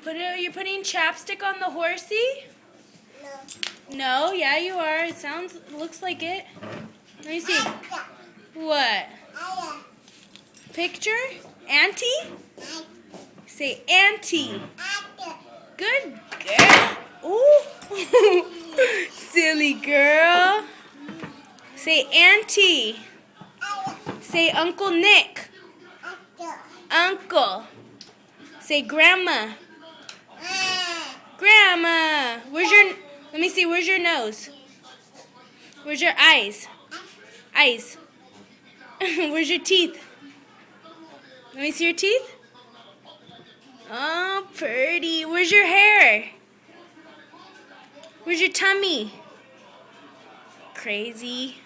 You're putting chapstick on the horsey? No. No, yeah you are. Looks like it. Let me see. What? Picture? Auntie? Say auntie. Good girl. Ooh. Silly girl. Say auntie. Say Uncle Nick. Uncle. Say grandma. Grandma. Let me see, where's your nose? Where's your eyes? Eyes. Where's your teeth? Let me see your teeth. Oh, pretty. Where's your hair? Where's your tummy? Crazy.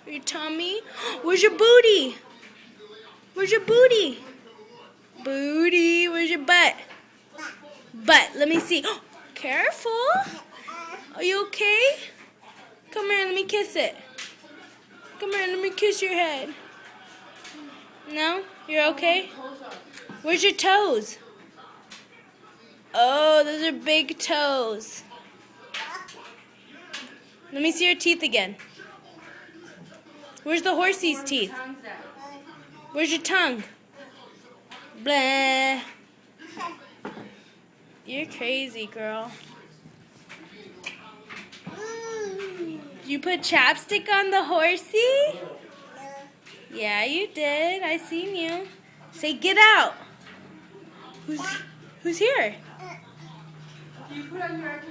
Your tummy? Where's your booty? Where's your booty? Booty. Where's your butt? Butt. Let me see. Careful. Are you okay? Come here. Let me kiss it. Come here. Let me kiss your head. No? You're okay? Where's your toes? Oh, those are big toes. Let me see your teeth again. Where's the horsey's teeth? Where's your tongue? Blah. You're crazy, girl. You put chapstick on the horsey? Yeah, you did. I seen you. Say, get out. Who's here? Do you put on your